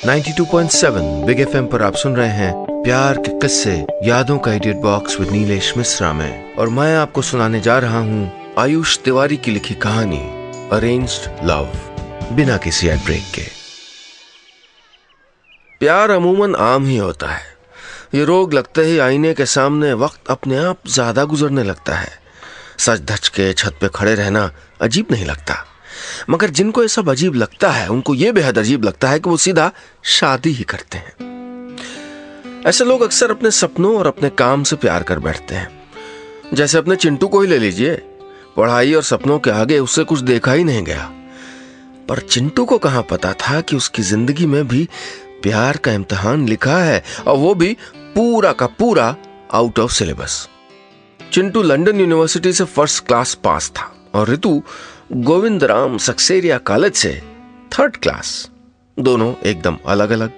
92.7 big FM पर आप सुन रहे हैं प्यार के किस्से, यादों का edit box with Nilesh Mishra में। और मैं आपको सुनाने जा रहा हूँ आयुष तिवारी की लिखी कहानी अरेंज्ड लव, बिना किसी एड ब्रेक के। प्यार अमूमन आम ही होता है। ये रोग लगते ही आईने के सामने वक्त अपने आप ज्यादा गुजरने लगता है। सच धज के छत पे खड़े रहना अजीब नहीं लगता, मगर जिनको ये सब अजीब लगता है उनको ये बेहद अजीब लगता है कि वो सीधा शादी ही करते हैं। ऐसे लोग अक्सर अपने सपनों और अपने काम से प्यार कर बैठते हैं। जैसे अपने चिंटू को ही ले लीजिए, पढ़ाई और सपनों के आगे उससे कुछ देखा ही नहीं गया। पर चिंटू को कहां पता था कि उसकी जिंदगी में भी प्यार का इम्तिहान लिखा है, और वो भी पूरा का पूरा out of syllabus. Chintu London university से फर्स्ट क्लास पास था और ऋतु गोविंदराम सक्सेरिया कॉलेज से थर्ड क्लास। दोनों एकदम अलग अलग,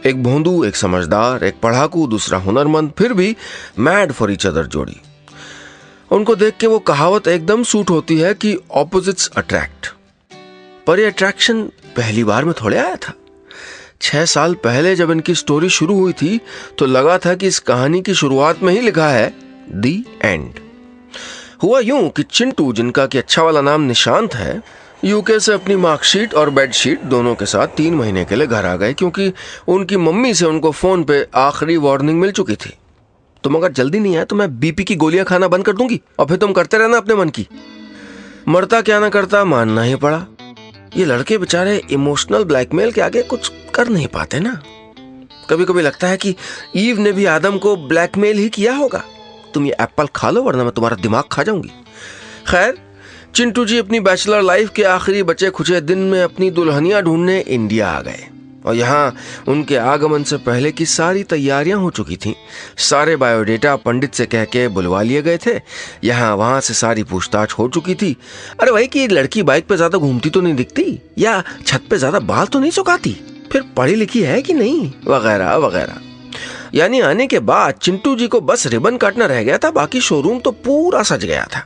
एक भोंदू एक समझदार, एक पढ़ाकू दूसरा हुनरमंद, फिर भी मैड फॉर ईच अदर जोड़ी। उनको देख के वो कहावत एकदम सूट होती है कि ऑपोजिट्स अट्रैक्ट। पर ये अट्रैक्शन पहली बार में थोड़े आया था। 6 साल पहले जब इनकी स्टोरी शुरू हुई थी तो लगा था कि इस कहानी की शुरुआत में ही लिखा है द एंड। हुआ यूं कि चिंटू, जिनका कि अच्छा वाला नाम निशांत है, यूके से अपनी मार्कशीट और बेडशीट दोनों के साथ 3 महीने के लिए घर आ गए, क्योंकि उनकी मम्मी से उनको फोन पे आखिरी वार्निंग मिल चुकी थी। तुम अगर जल्दी नहीं आए तो मैं बीपी की गोलियां खाना बंद कर दूंगी और फिर तुम करते रहना अपने मन की। मरता क्या ना करता, मानना ही पड़ा। ये लड़के बेचारे इमोशनल ब्लैकमेल के आगे कुछ कर नहीं पाते ना। कभी कभी लगता है कि ईव ने भी आदम को ब्लैकमेल ही किया होगा। तुम ये एप्पल खा लो वरना मैं तुम्हारा दिमाग खा जाऊंगी। खैर, चिंटू जी अपनी बैचलर लाइफ के आखिरी बचे खुचे दिन में अपनी दुल्हनिया ढूंढने इंडिया आ गए, और यहाँ उनके आगमन से पहले की सारी तैयारियां हो चुकी थीं। सारे बायोडेटा पंडित से कह के बुलवा लिए गए थे। यहाँ वहां से सारी पूछताछ हो चुकी थी। अरे भाई, कि लड़की बाइक पे ज्यादा घूमती तो नहीं दिखती, या छत पे ज्यादा बाल तो नहीं सुखाती, फिर पढ़ी लिखी है कि नहीं, वगैरह वगैरह। यानी आने के बाद चिंटू जी को बस रिबन काटना रह गया था, बाकी शोरूम तो पूरा सज गया था।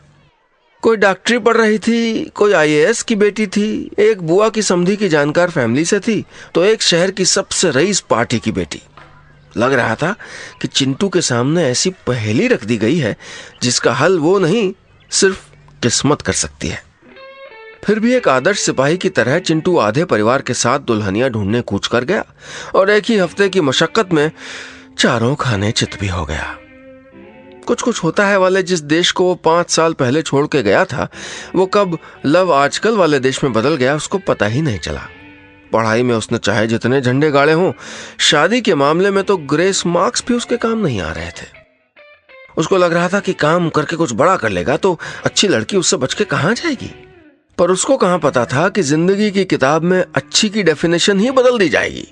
कोई डॉक्टरी पढ़ रही थी, कोई आईएएस की बेटी थी, एक बुआ की समधी की जानकार फैमिली से थी, तो एक शहर की सबसे रईस पार्टी की बेटी। लग रहा था कि चिंटू के सामने ऐसी पहेली रख दी गई है जिसका हल वो नहीं, सिर्फ किस्मत कर सकती है। फिर भी एक आदर्श सिपाही की तरह चिंटू आधे परिवार के साथ दुल्हनिया ढूंढने कूच कर गया, और एक ही हफ्ते की मशक्कत में चारों खाने चित भी हो गया। कुछ कुछ होता है वाले जिस देश को वो 5 साल पहले छोड़ के गया था, वो कब लव आजकल वाले देश में बदल गया उसको पता ही नहीं चला। पढ़ाई में उसने चाहे जितने झंडे गाड़े हों, शादी के मामले में तो ग्रेस मार्क्स भी उसके काम नहीं आ रहे थे। उसको लग रहा था कि काम करके कुछ बड़ा कर लेगा तो अच्छी लड़की उससे बच के कहां जाएगी। पर उसको कहां पता था कि जिंदगी की किताब में अच्छी की डेफिनेशन ही बदल दी जाएगी।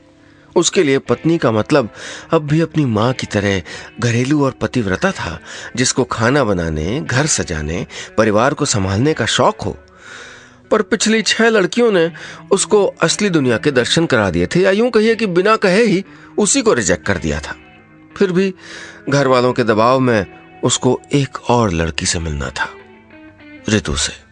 उसके लिए पत्नी का मतलब अब भी अपनी माँ की तरह घरेलू और पतिव्रता था, जिसको खाना बनाने, घर सजाने, परिवार को संभालने का शौक हो। पर पिछली 6 लड़कियों ने उसको असली दुनिया के दर्शन करा दिए थे, या यूं कहिए कि बिना कहे ही उसी को रिजेक्ट कर दिया था। फिर भी घर वालों के दबाव में उसको एक और लड़की से मिलना था, ऋतु से।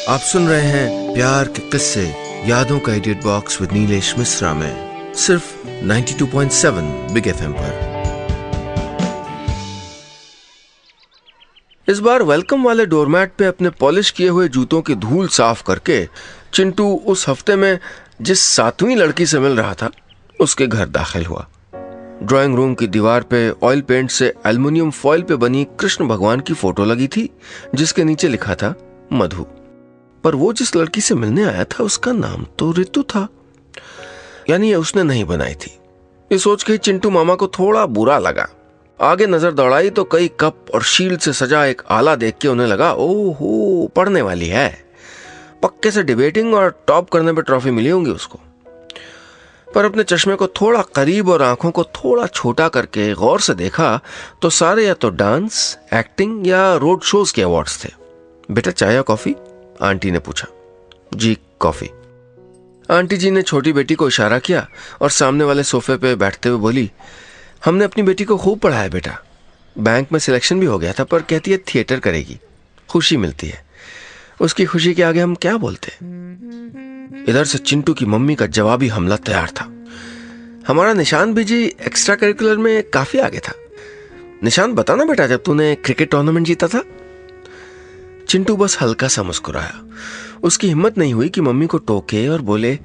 आप सुन रहे हैं प्यार के किस्से, यादों का edit box with Nilesh Mishra में, सिर्फ 92.7 बिग एफएम पर। इस बार वेलकम वाले डोरमैट पे अपने पॉलिश किए हुए जूतों की धूल साफ करके चिंटू उस हफ्ते में जिस 7वीं लड़की से मिल रहा था उसके घर दाखिल हुआ। ड्राइंग रूम की दीवार पे ऑयल पेंट से एल्युमिनियम फॉइल पे बनी कृष्ण भगवान की फोटो लगी थी, जिसके नीचे लिखा था मधु। पर वो जिस लड़की से मिलने आया था उसका नाम तो ऋतु था, यानी ये उसने नहीं बनाई थी। ये सोच के चिंटू मामा को थोड़ा बुरा लगा। आगे नजर दौड़ाई तो कई कप और शील्ड से सजा एक आला देख के उन्हें लगा, ओहो, पढ़ने वाली है, पक्के से डिबेटिंग और टॉप करने पे ट्रॉफी मिली होंगी उसको। पर अपने चश्मे को थोड़ा करीब और आंखों को थोड़ा छोटा करके गौर से देखा तो सारे या तो डांस, एक्टिंग या रोड शोज के अवार्ड्स थे। बेटा चाय या कॉफी? आंटी ने पूछा। जी कॉफी। आंटी जी ने छोटी बेटी को इशारा किया और सामने वाले सोफे पे बैठते हुए बोली, हमने अपनी बेटी को खूब पढ़ाया बेटा, बैंक में सिलेक्शन भी हो गया था, पर कहती है थिएटर करेगी, खुशी मिलती है। उसकी खुशी के आगे हम क्या बोलते। इधर से चिंटू की मम्मी का जवाबी हमला तैयार था। हमारा निशान भी जी एक्स्ट्रा करिकुलर में काफी आगे था। निशान बताना बेटा, जब तूने क्रिकेट टूर्नामेंट जीता था। चिंटू बस हल्का सा मुस्कुराया। उसकी हिम्मत नहीं हुई कि मम्मी को टोके और बोले,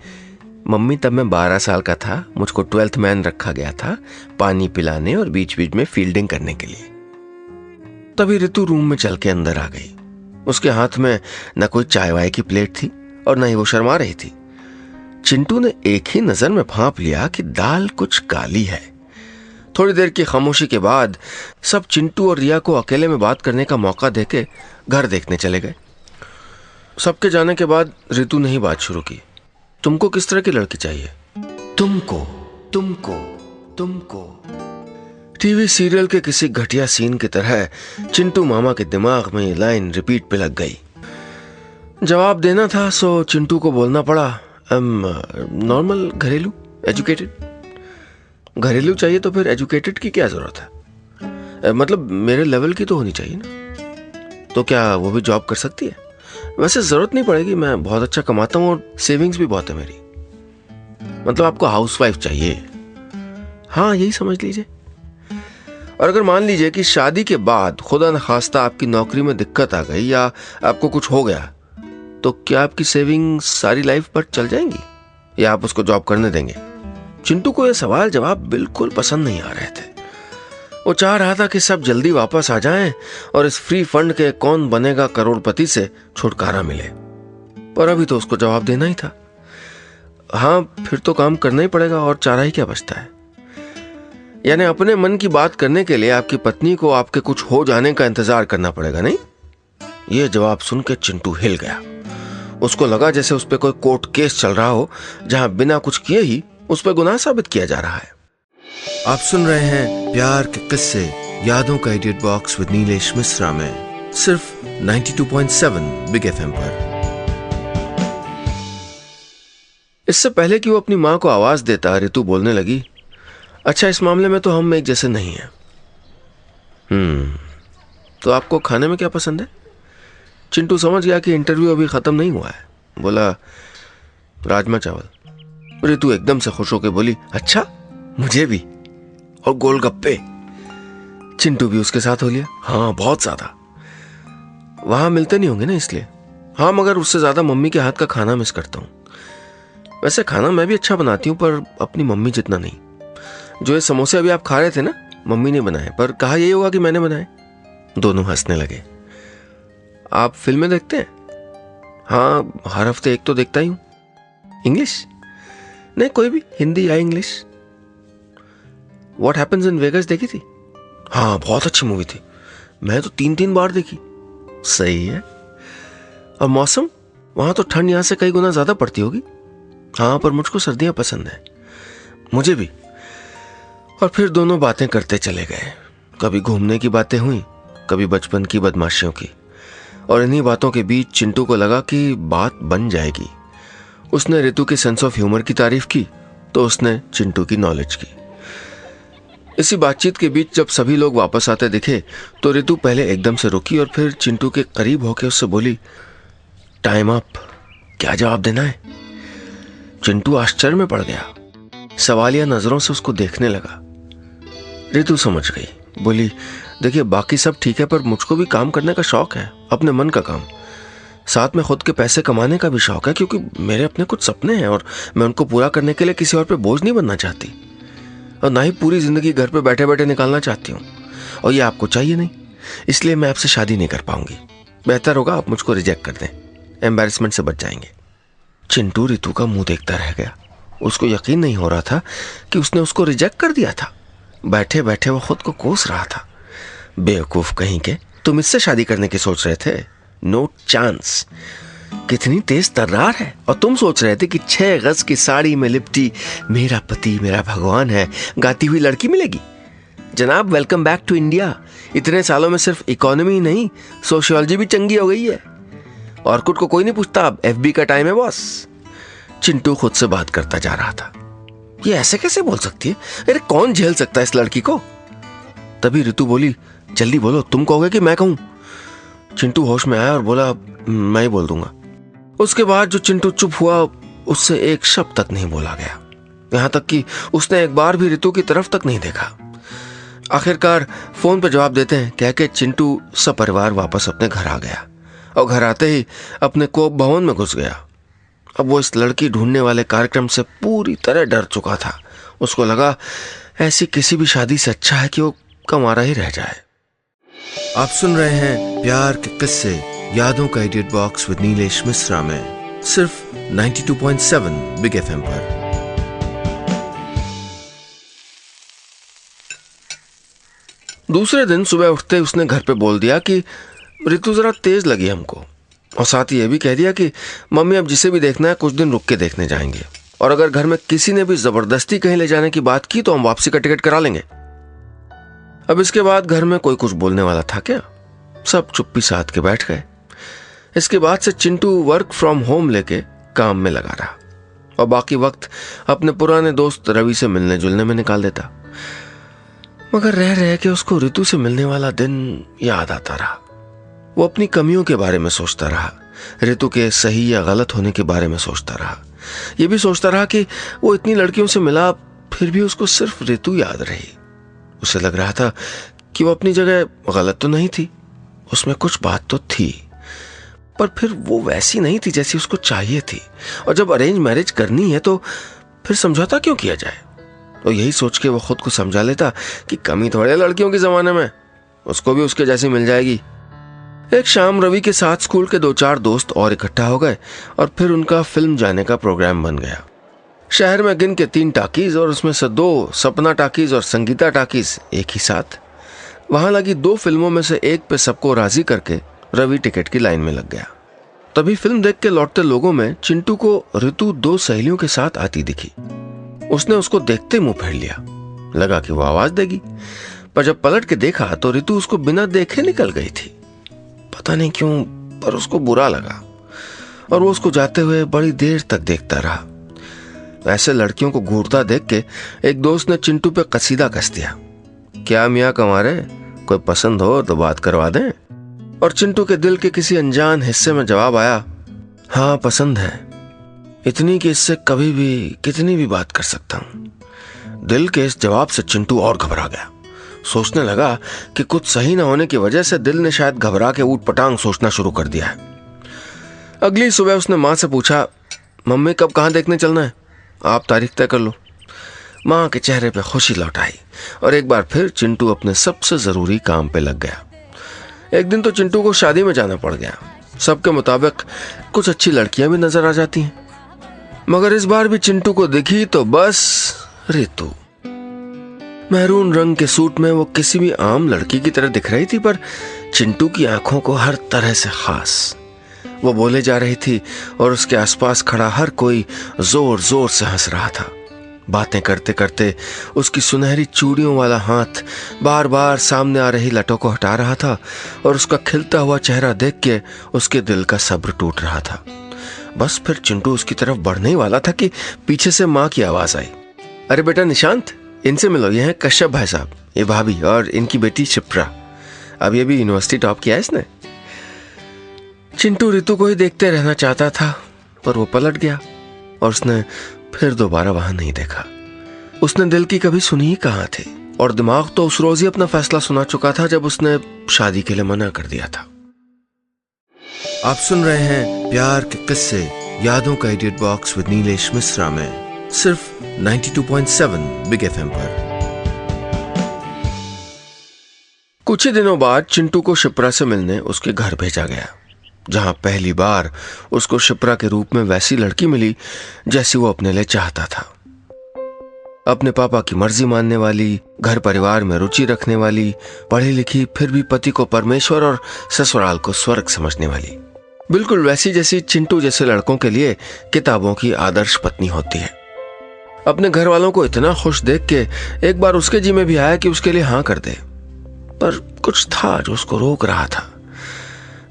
मम्मी तब मैं 12 साल का था, मुझको 12th मैन रखा गया था पानी पिलाने और बीच बीच में फील्डिंग करने के लिए। तभी ऋतु रूम में चल के अंदर आ गई। उसके हाथ में न कोई चाय वाय की प्लेट थी और न ही वो शर्मा रही थी। चिंटू ने एक ही नजर में भांप लिया कि दाल कुछ काली है। थोड़ी देर की खामोशी के बाद सब चिंटू और रिया को अकेले में बात करने का मौका देके घर देखने चले गए। सबके जाने के बाद ऋतु ने ही बात शुरू की। तुमको किस तरह की लड़की चाहिए? तुमको तुमको तुमको। टीवी सीरियल के किसी घटिया सीन की तरह चिंटू मामा के दिमाग में ये लाइन रिपीट पे लग गई। जवाब देना था सो चिंटू को बोलना पड़ा, नॉर्मल, घरेलू, एजुकेटेड। घरेलू चाहिए तो फिर एजुकेटेड की क्या जरूरत है? मतलब मेरे लेवल की तो होनी चाहिए ना। तो क्या वो भी जॉब कर सकती है? वैसे जरूरत नहीं पड़ेगी, मैं बहुत अच्छा कमाता हूँ और सेविंग्स भी बहुत है मेरी। मतलब आपको हाउसवाइफ चाहिए? हाँ, यही समझ लीजिए। और अगर मान लीजिए कि शादी के बाद खुदा न खास्ता आपकी नौकरी में दिक्कत आ गई या आपको कुछ हो गया, तो क्या आपकी सेविंग सारी लाइफ पर चल जाएंगी या आप उसको जॉब करने देंगे? चिंटू को यह सवाल जवाब बिल्कुल पसंद नहीं आ रहे थे। वो चाह रहा था कि सब जल्दी वापस आ जाएं और इस फ्री फंड के कौन बनेगा करोड़पति से छुटकारा मिले, पर अभी तो उसको जवाब देना ही था। हाँ, फिर तो काम करना ही पड़ेगा और चारा ही क्या बचता है। यानी अपने मन की बात करने के लिए आपकी पत्नी को आपके कुछ हो जाने का इंतजार करना पड़ेगा, नहीं? यह जवाब सुन के चिंटू हिल गया। उसको लगा जैसे उस पर कोई कोर्ट केस चल रहा हो जहां बिना कुछ किए ही उस पर गुनाह साबित किया जा रहा है। आप सुन रहे हैं प्यार के किस्से, यादों का idiot box with Nilesh Mishra में, सिर्फ 92.7 बिग एफएम पर। इससे पहले कि वो अपनी मां को आवाज देता, ऋतु बोलने लगी, अच्छा, इस मामले में तो हम एक जैसे नहीं हैं। तो आपको खाने में क्या पसंद है? चिंटू समझ गया कि इंटरव्यू अभी खत्म नहीं हुआ है। बोला, राजमा चावल। ऋतु एकदम से खुश होकर बोली, अच्छा, मुझे भी, और गोलगप्पे। चिंटू भी उसके साथ हो लिया। हाँ, बहुत ज्यादा। वहां मिलते नहीं होंगे ना, इसलिए। हाँ, मगर उससे ज्यादा मम्मी के हाथ का खाना मिस करता हूं। वैसे खाना मैं भी अच्छा बनाती हूं, पर अपनी मम्मी जितना नहीं। जो ये समोसे अभी आप खा रहे थे ना, मम्मी ने बनाए, पर कहा यही होगा कि मैंने बनाए। दोनों हंसने लगे। आप फिल्में देखते हैं? हाँ, हर हफ्ते एक तो देखता ही हूं। इंग्लिश? नहीं, कोई भी, हिंदी या English. What happens in Vegas देखी थी? हाँ, बहुत अच्छी मूवी थी, मैं तो 3-3 बार देखी। सही है। और मौसम? वहां तो ठंड यहां से कई गुना ज्यादा पड़ती होगी। हाँ, पर मुझको सर्दियां पसंद है। मुझे भी। और फिर दोनों बातें करते चले गए। कभी घूमने की बातें हुई, कभी बचपन की बदमाशियों की। और इन्हीं बातों के बीच चिंटू को लगा कि बात बन जाएगी। उसने ऋतु के सेंस ऑफ ह्यूमर की तारीफ की, तो उसने चिंटू की नॉलेज की। इसी बातचीत के बीच जब सभी लोग वापस आते दिखे, तो ऋतु पहले एकदम से रुकी और फिर चिंटू के करीब होकर उससे बोली, टाइम अप, क्या जवाब देना है? चिंटू आश्चर्य में पड़ गया, सवालिया नजरों से उसको देखने लगा। ऋतु समझ गई, बोली, देखिए, बाकी सब ठीक है, पर मुझको भी काम करने का शौक है, अपने मन का काम। साथ में खुद के पैसे कमाने का भी शौक है, क्योंकि मेरे अपने कुछ सपने हैं और मैं उनको पूरा करने के लिए किसी और पे बोझ नहीं बनना चाहती, और ना ही पूरी जिंदगी घर पे बैठे बैठे निकालना चाहती हूँ। और ये आपको चाहिए नहीं, इसलिए मैं आपसे शादी नहीं कर पाऊंगी। बेहतर होगा आप मुझको रिजेक्ट कर दें, एम्बैरेसमेंट से बच जाएंगे। चिंटू ऋतु का मुंह देखता रह गया। उसको यकीन नहीं हो रहा था कि उसने उसको रिजेक्ट कर दिया था। बैठे बैठे वो खुद को कोस रहा था। बेवकूफ कहीं के, तुम इससे शादी करने की सोच रहे थे? No chance. कितनी तेज तर्रार है, और तुम सोच रहे थे कि 6 गज की साड़ी में लिपटी मेरा पति मेरा भगवान है गाती हुई लड़की मिलेगी। जनाब, वेलकम बैक टू इंडिया। इतने सालों में सिर्फ इकोनॉमी ही नहीं, सोशियोलॉजी भी चंगी हो गई है। ऑर्कुट को कोई नहीं पूछता, अब FB का टाइम है बॉस। चिंटू खुद से बात करता जा रहा था। ये ऐसे कैसे बोल सकती है? अरे कौन झेल सकता है इस लड़की को? तभी ऋतु बोली, जल्दी बोलो, तुम कहोगे कि मैं कहूं? चिंटू होश में आया और बोला, मैं ही बोल दूंगा। उसके बाद जो चिंटू चुप हुआ, उससे एक शब्द तक नहीं बोला गया, यहां तक कि उसने एक बार भी रितु की तरफ तक नहीं देखा। आखिरकार फोन पर जवाब देते हैं कह के चिंटू सपरिवार वापस अपने घर आ गया और घर आते ही अपने कोप भवन में घुस गया। अब वो इस लड़की ढूंढने वाले कार्यक्रम से पूरी तरह डर चुका था। उसको लगा ऐसी किसी भी शादी से अच्छा है कि वो कमारा ही रह जाए। आप सुन रहे हैं प्यार के किस्से यादों का idiot box with Nilesh Mishra में, सिर्फ 92.7 बिग एफएम पर। दूसरे दिन सुबह उठते उसने घर पे बोल दिया कि ऋतु जरा तेज लगी हमको, और साथ ही यह भी कह दिया कि मम्मी अब जिसे भी देखना है कुछ दिन रुक के देखने जाएंगे, और अगर घर में किसी ने भी जबरदस्ती कहीं ले जाने की बात की तो हम वापसी का टिकट करा लेंगे। अब इसके बाद घर में कोई कुछ बोलने वाला था क्या? सब चुप्पी साध के बैठ गए। इसके बाद से चिंटू वर्क फ्रॉम होम लेके काम में लगा रहा और बाकी वक्त अपने पुराने दोस्त रवि से मिलने जुलने में निकाल देता। मगर रह रह के उसको ऋतु से मिलने वाला दिन याद आता रहा। वो अपनी कमियों के बारे में सोचता रहा, ऋतु के सही या गलत होने के बारे में सोचता रहा। ये भी सोचता रहा कि वो इतनी लड़कियों से मिला फिर भी उसको सिर्फ ऋतु याद रही। उसे लग रहा था कि वो अपनी जगह गलत तो नहीं थी, उसमें कुछ बात तो थी, पर फिर वो वैसी नहीं थी जैसी उसको चाहिए थी। और जब अरेंज मैरिज करनी है तो फिर समझौता क्यों किया जाए? तो यही सोच के वो खुद को समझा लेता कि कमी थोड़े लड़कियों के जमाने में, उसको भी उसके जैसी मिल जाएगी। एक शाम रवि के साथ स्कूल के 2-4 दोस्त और इकट्ठा हो गए और फिर उनका फिल्म जाने का प्रोग्राम बन गया। शहर में गिन के 3 टाकीज और उसमें से 2 सपना टाकीज और संगीता टाकीज एक ही साथ। वहां लगी 2 फिल्मों में से एक पे सबको राजी करके रवि टिकट की लाइन में लग गया। तभी फिल्म देख के लौटते लोगों में चिंटू को ऋतु 2 सहेलियों के साथ आती दिखी। उसने उसको देखते मुंह फेर लिया, लगा कि वो आवाज देगी, पर जब पलट के देखा तो ऋतु उसको बिना देखे निकल गई थी। पता नहीं क्यों पर उसको बुरा लगा और वो उसको जाते हुए बड़ी देर तक देखता रहा। ऐसे लड़कियों को घूरता देख के एक दोस्त ने चिंटू पे कसीदा कस दिया, क्या मियाँ कमारे, कोई पसंद हो तो बात करवा दें। और चिंटू के दिल के किसी अनजान हिस्से में जवाब आया, हाँ पसंद है, इतनी कि इससे कभी भी कितनी भी बात कर सकता हूं। दिल के इस जवाब से चिंटू और घबरा गया। सोचने लगा कि कुछ सही ना होने की वजह से दिल ने शायद घबरा के ऊट पटांग सोचना शुरू कर दिया है। अगली सुबह उसने माँ से पूछा, मम्मी कब कहाँ देखने चलना है, आप तारीख तय कर लो। माँ के चेहरे पे खुशी लौट आई और एक बार फिर चिंटू अपने सबसे जरूरी काम पे लग गया। एक दिन तो चिंटू को शादी में जाना पड़ गया। सबके मुताबिक कुछ अच्छी लड़कियां भी नजर आ जाती हैं, मगर इस बार भी चिंटू को दिखी तो बस ऋतु। मैरून रंग के सूट में वो किसी भी आम लड़की की तरह दिख रही थी, पर चिंटू की आंखों को हर तरह से खास। वो बोले जा रही थी और उसके आसपास खड़ा हर कोई जोर जोर से हंस रहा था। बातें करते करते उसकी सुनहरी चूड़ियों वाला हाथ बार बार सामने आ रही लटों को हटा रहा था और उसका खिलता हुआ चेहरा देख के उसके दिल का सब्र टूट रहा था। बस फिर चिंटू उसकी तरफ बढ़ने ही वाला था कि पीछे से माँ की आवाज आई, अरे बेटा निशांत, इनसे मिलो, ये हैं कश्यप भाई साहब, ये भाभी और इनकी बेटी शिप्रा। अब ये भी यूनिवर्सिटी टॉप किया है इसने। चिंटू ऋतु को ही देखते रहना चाहता था, पर वो पलट गया और उसने फिर दोबारा वहां नहीं देखा। उसने दिल की कभी सुनी ही कहाँ थी, और दिमाग तो उस रोज ही अपना फैसला सुना चुका था जब उसने शादी के लिए मना कर दिया था। आप सुन रहे हैं प्यार के किस्से यादों का idiot box with Nilesh Mishra में, सिर्फ 92.7 बिग एफएम पर। कुछ ही दिनों बाद चिंटू को शिप्रा से मिलने उसके घर भेजा गया, जहां पहली बार उसको शिप्रा के रूप में वैसी लड़की मिली जैसी वो अपने लिए चाहता था। अपने पापा की मर्जी मानने वाली, घर परिवार में रुचि रखने वाली, पढ़ी लिखी फिर भी पति को परमेश्वर और ससुराल को स्वर्ग समझने वाली, बिल्कुल वैसी जैसी चिंटू जैसे लड़कों के लिए किताबों की आदर्श पत्नी होती है। अपने घर वालों को इतना खुश देख के एक बार उसके जी में भी आया कि उसके लिए हाँ कर दे, पर कुछ था जो उसको रोक रहा था।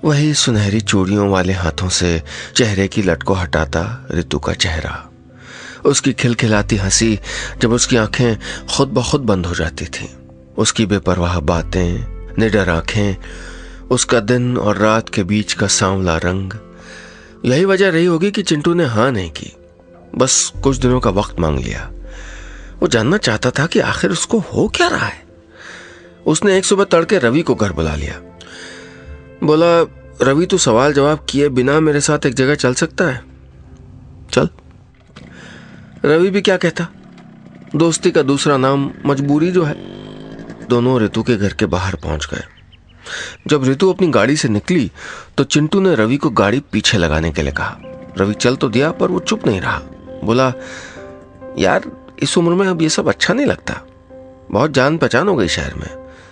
वही सुनहरी चूड़ियों वाले हाथों से चेहरे की लट को हटाता ऋतु का चेहरा, उसकी खिलखिलाती हंसी जब उसकी आंखें खुद ब खुद बंद हो जाती थी, उसकी बेपरवाह बातें, निडर आंखें, उसका दिन और रात के बीच का सांवला रंग। यही वजह रही होगी कि चिंटू ने हाँ नहीं की, बस कुछ दिनों का वक्त मांग लिया। वो जानना चाहता था कि आखिर उसको हो क्या रहा है। उसने एक सुबह तड़के रवि को घर बुला लिया। बोला, रवि तू सवाल जवाब किए बिना मेरे साथ एक जगह चल सकता है? चल। रवि भी क्या कहता, दोस्ती का दूसरा नाम मजबूरी जो है। दोनों रितु के घर के बाहर पहुंच गए। जब रितु अपनी गाड़ी से निकली तो चिंटू ने रवि को गाड़ी पीछे लगाने के लिए कहा। रवि चल तो दिया पर वो चुप नहीं रहा। बोला, यार इस उम्र में अब ये सब अच्छा नहीं लगता। बहुत जान पहचान हो गई शहर में,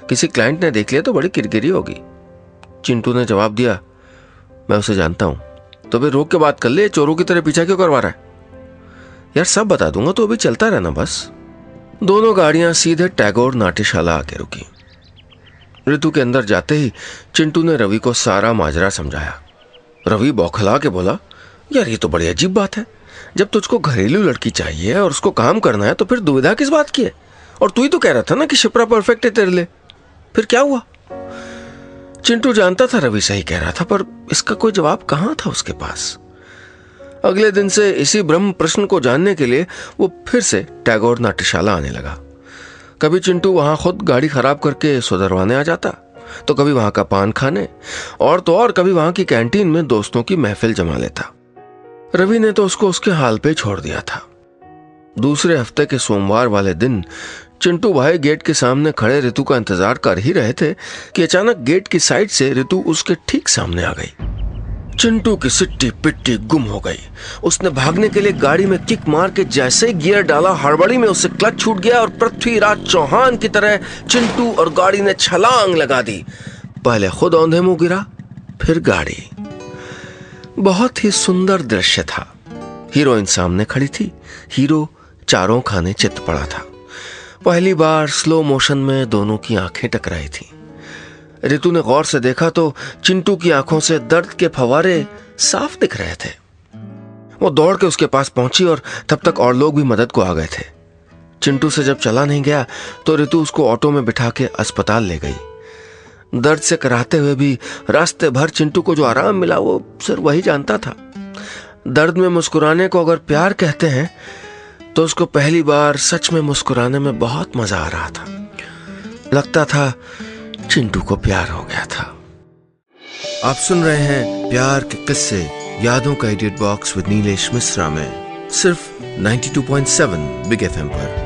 किसी क्लाइंट ने देख लिया तो बड़ी किरकिरी होगी। चिंटू ने जवाब दिया, मैं उसे जानता हूं, तो फिर रोक के बात कर ले, चोरों की तरह पीछा क्यों करवा रहा है? यार सब बता दूंगा, तो अभी चलता रहना बस। दोनों गाड़ियां सीधे टैगोर नाट्यशाला आके रुकी। रितु के अंदर जाते ही चिंटू ने रवि को सारा माजरा समझाया। रवि बौखला के बोला, यार ये तो बड़ी अजीब बात है। जब तुझको घरेलू लड़की चाहिए और उसको काम करना है तो फिर दुविधा किस बात की है? और तू ही तो कह रहा था ना कि शिप्रा परफेक्ट है तेरे लिए, फिर क्या हुआ? चिंटू जानता था रवि सही कह रहा था, पर इसका कोई जवाब कहां था उसके पास। अगले दिन से इसी ब्रह्म प्रश्न को जानने के लिए वो फिर से टैगोर नाट्यशाला आने लगा। कभी चिंटू वहां खुद गाड़ी खराब करके सुधरवाने आ जाता, तो कभी वहां का पान खाने, और तो और कभी वहां की कैंटीन में दोस्तों की महफिल जमा लेता। रवि ने तो उसको उसके हाल पे छोड़ दिया था। दूसरे हफ्ते के सोमवार वाले दिन चिंटू भाई गेट के सामने खड़े रितु का इंतजार कर ही रहे थे कि अचानक गेट की साइड से रितु उसके ठीक सामने आ गई। चिंटू की सिट्टी पिट्टी गुम हो गई। उसने भागने के लिए गाड़ी में किक मार के जैसे ही गियर डाला, हड़बड़ी में उससे क्लच छूट गया और पृथ्वीराज चौहान की तरह चिंटू और गाड़ी ने छलांग लगा दी। पहले खुद औंधे मुंह गिरा, फिर गाड़ी। बहुत ही सुंदर दृश्य था। हीरोइन सामने खड़ी थी, हीरो चारों खाने चित पड़ा था। पहली बार स्लो मोशन में दोनों की आंखें टकराई थी। रितु ने गौर से देखा तो चिंटू की आंखों से दर्द के फवारे साफ दिख रहे थे। वो दौड़ के उसके पास पहुंची और तब तक और लोग भी मदद को आ गए थे। चिंटू से जब चला नहीं गया तो रितु उसको ऑटो में बिठा के अस्पताल ले गई। दर्द से कराहते हुए भी रास्ते भर चिंटू को जो आराम मिला वो सिर्फ वही जानता था। दर्द में मुस्कुराने को अगर प्यार कहते हैं तो उसको पहली बार सच में मुस्कुराने में बहुत मजा आ रहा था। लगता था चिंटू को प्यार हो गया था। आप सुन रहे हैं प्यार के किस्से यादों का edit box with Nilesh Mishra में, सिर्फ 92.7 बिग एफएम पर।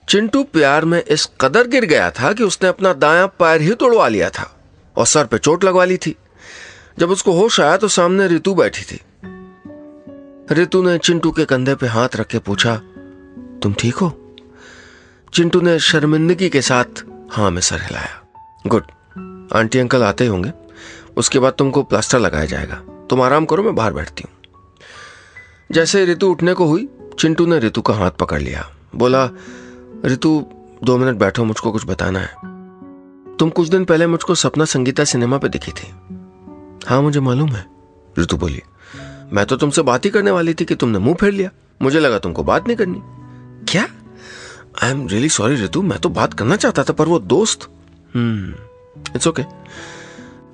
चिंटू प्यार में इस कदर गिर गया था कि उसने अपना दायां पैर ही तोड़वा लिया था और सर पे चोट लगवा ली थी। जब उसको होश आया तो सामने रितु बैठी थी। रितु ने चिंटू के कंधे पे हाथ रख के पूछा, तुम ठीक हो? चिंटू ने शर्मिंदगी के साथ हाँ में सर हिलाया। गुड, आंटी अंकल आते ही होंगे, उसके बाद तुमको प्लास्टर लगाया जाएगा। तुम आराम करो, मैं बाहर बैठती हूं। जैसे रितु उठने को हुई, चिंटू ने रितु का हाथ पकड़ लिया। बोला, रितु 2 मिनट बैठो, मुझको कुछ बताना है। तुम कुछ दिन पहले मुझको सपना संगीता सिनेमा पे दिखी थी। हाँ मुझे मालूम है, रितु बोली। मैं तो तुमसे बात ही करने वाली थी कि तुमने मुंह फेर लिया। मुझे लगा तुमको बात नहीं करनी। क्या? I am really sorry Ritu, मैं तो बात करना चाहता था, पर वो दोस्त। It's okay.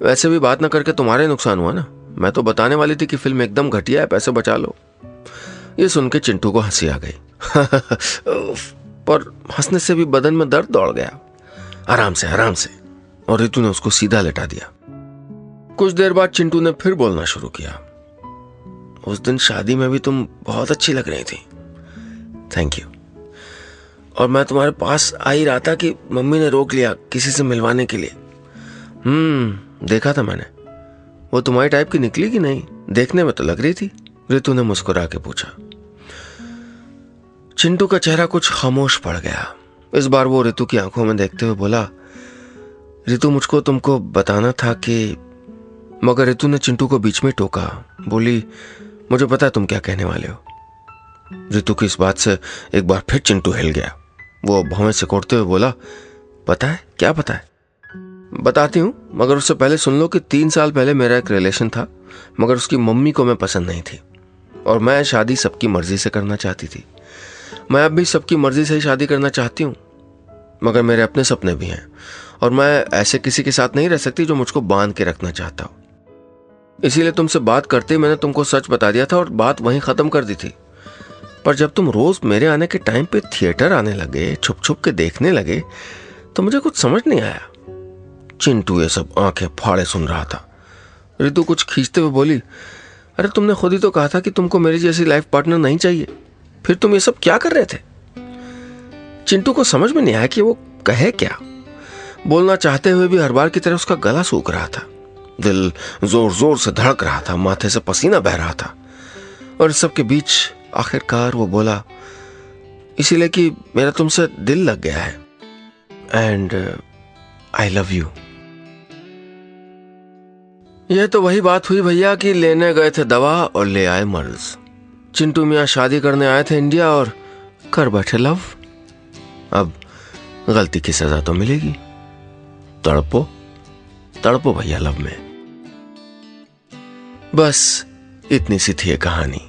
वैसे भी बात ना करके तुम्हारे नुकसान हुआ ना। मैं तो बताने वाली थी कि फिल्म एकदम घटिया है, पैसे बचा लो। ये सुन के चिंटू को हंसी आ गई। पर हंसने से भी बदन में दर्द दौड़ गया। आराम से आराम से। और रितु ने उसको सीधा लेटा दिया। कुछ देर बाद चिंटू ने फिर बोलना शुरू किया। उस दिन शादी में भी तुम बहुत अच्छी लग रही थी। Thank you. और मैं तुम्हारे पास आ ही रहा था कि मम्मी ने रोक लिया किसी से मिलवाने के लिए। देखा था मैंने। वो तुम्हारी टाइप की निकली कि नहीं? देखने में तो लग रही थी, रितु ने मुस्कुरा के पूछा। चिंटू का चेहरा कुछ खामोश पड़ गया। इस बार वो रितु की आंखों में देखते हुए बोला, रितु मुझको तुमको बताना था कि। मगर रितु ने चिंटू को बीच में टोका। बोली, मुझे पता है तुम क्या कहने वाले हो। रितु की इस बात से एक बार फिर चिंटू हिल गया। वो भौं से कोड़ते हुए बोला, पता है? क्या पता है? बताती हूँ, मगर उससे पहले सुन लो कि 3 साल पहले मेरा एक रिलेशन था, मगर उसकी मम्मी को मैं पसंद नहीं थी और मैं शादी सबकी मर्जी से करना चाहती थी। मैं अब भी सबकी मर्जी से ही शादी करना चाहती हूँ। मगर मेरे अपने सपने भी हैं और मैं ऐसे किसी के साथ नहीं रह सकती जो मुझको बांध के रखना चाहता हो। इसीलिए तुमसे बात करते ही मैंने तुमको सच बता दिया था और बात वहीं खत्म कर दी थी। पर जब तुम रोज मेरे आने के टाइम पे थिएटर आने लगे, छुप छुप के देखने लगे, तो मुझे कुछ समझ नहीं आया। चिंटू ये सब आंखें फाड़े सुन रहा था। रितु कुछ खींचते हुए बोली, अरे तुमने खुद ही तो कहा था कि तुमको मेरी जैसी लाइफ पार्टनर नहीं चाहिए, फिर तुम ये सब क्या कर रहे थे? चिंटू को समझ में नहीं आया कि वो कहे क्या। बोलना चाहते हुए भी हर बार की तरह उसका गला सूख रहा था, दिल जोर जोर से धड़क रहा था, माथे से पसीना बह रहा था। और इस सब के बीच आखिरकार वो बोला, इसीलिए कि मेरा तुमसे दिल लग गया है एंड आई लव यू। यह तो वही बात हुई भैया कि लेने गए थे दवा और ले आए मर्ज। चिंटू मियाँ शादी करने आए थे इंडिया और कर बैठे लव। अब गलती की सजा तो मिलेगी। तड़पो तड़पो भैया लव में। बस इतनी सी थी ये कहानी।